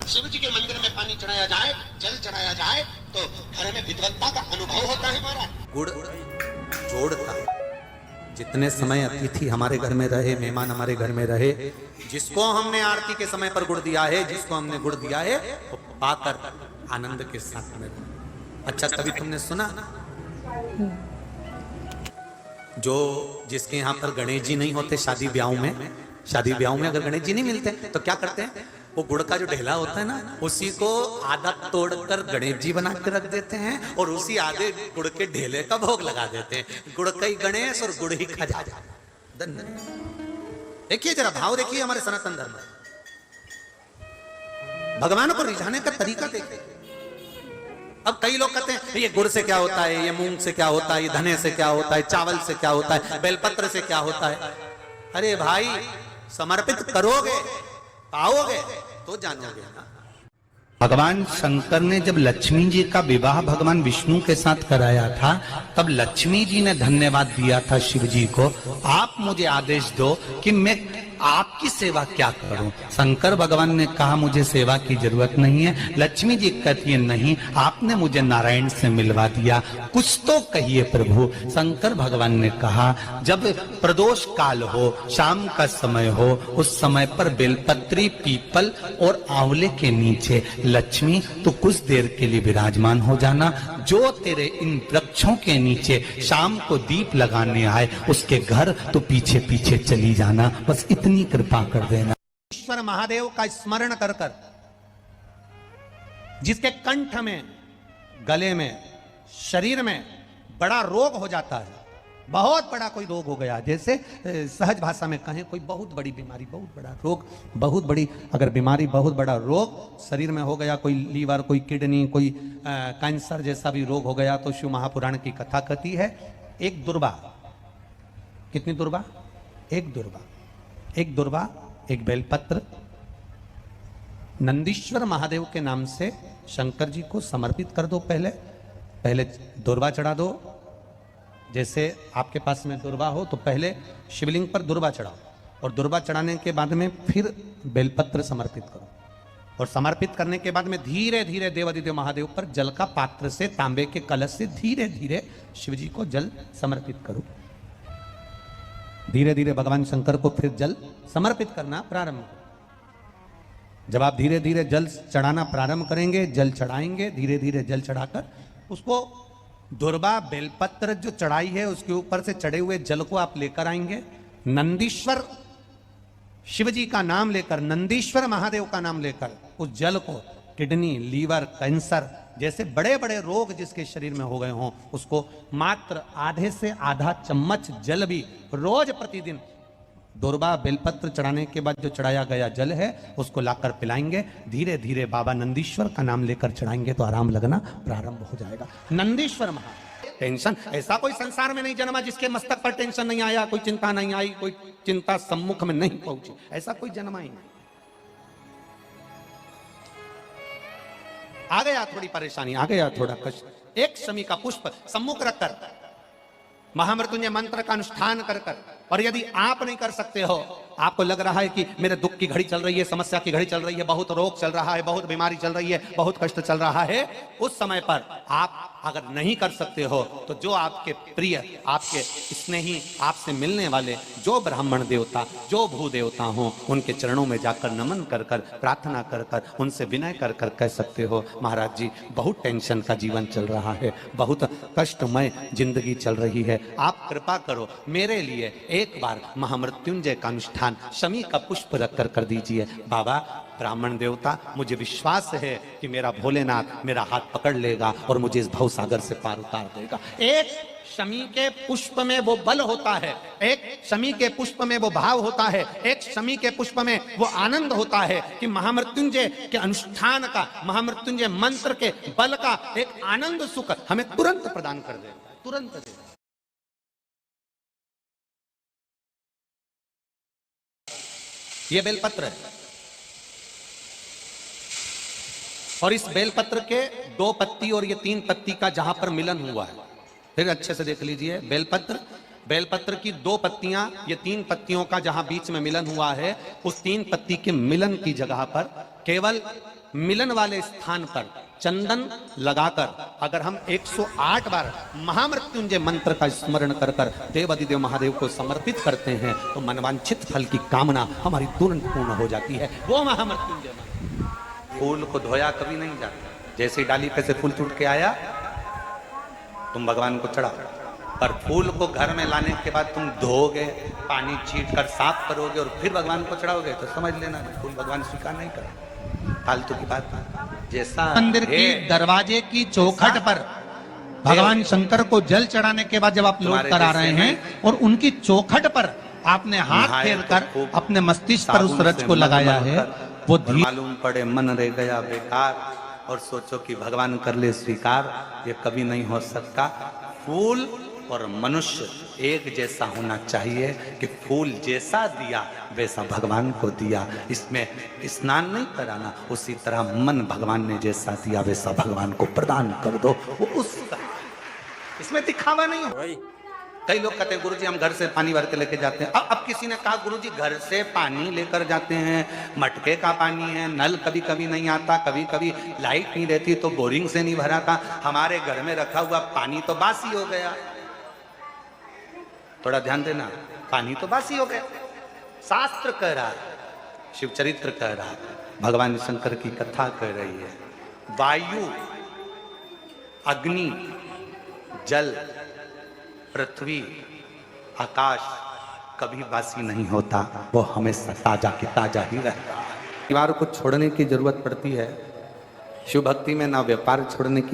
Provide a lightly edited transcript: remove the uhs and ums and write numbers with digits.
शिव जी के मंदिर में पानी चढ़ाया जाए, जल चढ़ाया जाए तो घर में विद्वत्ता का अनुभव होता है महाराज। गुड़ जोड़ता है। जितने समय अतिथि हमारे घर में रहे, मेहमान हमारे घर में रहे, जिसको हमने आरती के समय पर गुड़ दिया है, जिसको हमने गुड़ दिया है, वो पाकर आनंद के साथ में। अच्छा, कभी तुमने सुना जो जिसके यहाँ पर गणेश जी नहीं होते, शादी ब्याहों में अगर गणेश जी नहीं मिलते तो क्या करते हैं, वो गुड़ का जो ढेला होता है ना, उसी को आधा तोड़कर गणेश जी बना के रख देते हैं और उसी आधे गुड़ के ढेले का भोग लगा देते हैं। गुड़ का ही गणेश और गुड़ ही खजा। देखिए जरा भाव देखिए हमारे सनातन धर्म में, भगवान को रिझाने का तरीका देखिए। अब कई लोग कहते हैं ये गुड़ से क्या होता है, ये मूंग से क्या होता है, ये धने से क्या होता है, चावल से क्या होता है, बेलपत्र से क्या होता है। अरे भाई, समर्पित करोगे, पाओगे तो जानोगे ना। भगवान शंकर ने जब लक्ष्मी जी का विवाह भगवान विष्णु के साथ कराया था, तब लक्ष्मी जी ने धन्यवाद दिया था शिव जी को, आप मुझे आदेश दो कि मैं आपकी सेवा क्या करूं। शंकर भगवान ने कहा मुझे सेवा की जरूरत नहीं है। लक्ष्मी जी कहती है नहीं, आपने मुझे नारायण से मिलवा दिया, कुछ तो कहिए प्रभु। शंकर भगवान ने कहा जब प्रदोष काल हो, शाम का समय हो, उस समय पर बेलपत्री, पीपल और आंवले के नीचे लक्ष्मी तो कुछ देर के लिए विराजमान हो जाना। जो तेरे इन वृक्षों के नीचे शाम को दीप लगाने आए, उसके घर तो पीछे पीछे चली जाना। बस इतनी कृपा कर देना। ईश्वर महादेव का स्मरण कर कर, जिसके कंठ में, गले में, शरीर में बड़ा रोग हो जाता है, बहुत बड़ा कोई रोग हो गया, जैसे सहज भाषा में कहें कोई बहुत बड़ी बीमारी, बहुत बड़ा रोग, बहुत बड़ी अगर बीमारी, बहुत बड़ा रोग शरीर में हो गया, कोई लीवर, कोई किडनी, कोई कैंसर जैसा भी रोग हो गया, तो शिव महापुराण की कथा कहती है एक दुर्वा, कितनी दुर्वा, एक दुर्वा, एक बेलपत्र नंदीश्वर महादेव के नाम से शंकर जी को समर्पित कर दो। पहले दुर्वा चढ़ा दो। जैसे आपके पास में दुर्वा हो तो पहले शिवलिंग पर दुर्वा चढ़ाओ, और दुर्वा चढ़ाने के बाद में फिर बेलपत्र समर्पित करो, और समर्पित करने के बाद में धीरे धीरे देवादिदेव महादेव पर जल का पात्र से, तांबे के कलश से धीरे धीरे शिव जी को जल समर्पित करो। धीरे धीरे भगवान शंकर को फिर जल समर्पित करना प्रारंभ करो। जब आप धीरे धीरे जल चढ़ाना प्रारंभ करेंगे, जल चढ़ाएंगे, धीरे धीरे जल चढ़ाकर उसको दुर्वा बेलपत्र जो चढ़ाई है उसके ऊपर से चढ़े हुए जल को आप लेकर आएंगे। नंदीश्वर शिव जी का नाम लेकर, नंदीश्वर महादेव का नाम लेकर उस जल को किडनी, लीवर, कैंसर जैसे बड़े बड़े रोग जिसके शरीर में हो गए हों, उसको मात्र आधे से आधा चम्मच जल भी रोज प्रतिदिन दुर्वा बेलपत्र चढ़ाने के बाद जो चढ़ाया गया जल है उसको लाकर पिलाएंगे। धीरे धीरे बाबा नंदीश्वर का नाम लेकर चढ़ाएंगे तो आराम लगना प्रारंभ हो जाएगा। नंदीश्वर महादेव, टेंशन ऐसा कोई संसार में नहीं जन्मा जिसके मस्तक पर टेंशन नहीं आया, कोई चिंता नहीं आई, कोई चिंता सम्मुख में नहीं पहुंची, ऐसा कोई जन्मा ही नहीं। आ गया थोड़ी परेशानी, आ गया थोड़ा कष्ट, एक शमी का पुष्प सम्मुख रखकर महामृत्युंजय मंत्र का अनुष्ठान कर कर, और यदि आप नहीं कर सकते हो, आपको लग रहा है कि मेरे दुख की घड़ी चल रही है, समस्या की घड़ी चल रही है, बहुत रोग चल रहा है, बहुत बीमारी चल रही है, बहुत कष्ट चल रहा है, उस समय पर आप अगर नहीं कर सकते हो तो जो आपके प्रिय, आपके स्नेही, आपसे मिलने वाले जो ब्राह्मण देवता, जो भू देवता हो, उनके चरणों में जाकर नमन कर कर, प्रार्थना कर कर, उनसे विनय कर कर कह सकते हो महाराज जी बहुत टेंशन का जीवन चल रहा है, बहुत कष्टमय जिंदगी चल रही है, आप कृपा करो मेरे लिए एक बार महामृत्युंजय का अनुष्ठान शमी का पुष्प रखकर कर दीजिए। बाबा ब्राह्मण देवता, मुझे विश्वास है कि मेरा भोलेनाथ मेरा हाथ पकड़ लेगा और मुझे इस भवसागर से पार उतार देगा। एक शमी के पुष्प में वो बल होता है, एक शमी के पुष्प में वो भाव होता है, एक शमी के पुष्प में वो आनंद होता है कि महामृत्युंजय के अनुष्ठान का, महामृत्युंजय मंत्र के बल का एक आनंद सुख हमें तुरंत प्रदान कर देगा, तुरंत देगा। ये बेलपत्र है, और इस बेलपत्र के 2 पत्ती और ये 3 पत्ती का जहां पर मिलन हुआ है, फिर अच्छे से देख लीजिए, बेलपत्र की 2 पत्तियां, ये 3 पत्तियों का जहां बीच में मिलन हुआ है, उस 3 पत्ती के मिलन की जगह पर केवल मिलन वाले स्थान पर चंदन लगाकर अगर हम 108 बार महामृत्युंजय मंत्र का स्मरण कर कर देवादिदेव महादेव को समर्पित करते हैं तो मनवांछित फल की कामना हमारी तुरंत पूर्ण हो जाती है। वो महामृत्युंजय मंत्र। फूल को धोया कभी नहीं जाता, जैसे डाली पे से फूल टूट के आया तुम भगवान को चढ़ाओ, पर फूल को घर में लाने के बाद तुम धोगे, पानी छीट कर साफ करोगे और फिर भगवान को चढ़ाओगे तो समझ लेना फूल भगवान स्वीकार नहीं करेंगे। फालतू की बात। जैसा मंदिर की दरवाजे की चौखट पर भगवान शंकर को जल चढ़ाने के बाद जब आप लौट कर आ रहे हैं और उनकी चौखट पर आपने हाथ फेर कर अपने मस्तिष्क पर उस रच को लगाया है, वो मालूम पड़े मन रह गया बेकार और सोचो कि भगवान कर ले स्वीकार, ये कभी नहीं हो सकता। फूल और मनुष्य एक जैसा होना चाहिए कि फूल जैसा दिया वैसा भगवान को दिया। इसमें स्नान नहीं कराना, उसी तरह मन भगवान ने जैसा दिया वैसा भगवान को प्रदान कर दो, वो उसका। इसमें दिखावा नहीं हो। कई लोग कहते हैं गुरुजी हम घर से पानी भर के लेके जाते हैं। अब किसी ने कहा गुरुजी घर से पानी लेकर जाते हैं, मटके का पानी है, नल कभी कभी नहीं आता, कभी कभी लाइट नहीं रहती तो बोरिंग से नहीं भराता, हमारे घर में रखा हुआ पानी तो बासी हो गया। थोड़ा ध्यान देना, पानी तो बासी हो गया। शास्त्र कह रहा है, शिव चरित्र कह रहा है, भगवान शंकर की कथा कह रही है, वायु, अग्नि, जल, पृथ्वी, आकाश कभी बासी नहीं होता, वो हमेशा ताजा की ताजा ही रहता है। परिवार को छोड़ने की जरूरत पड़ती है, शिव भक्ति में ना व्यापार छोड़ने की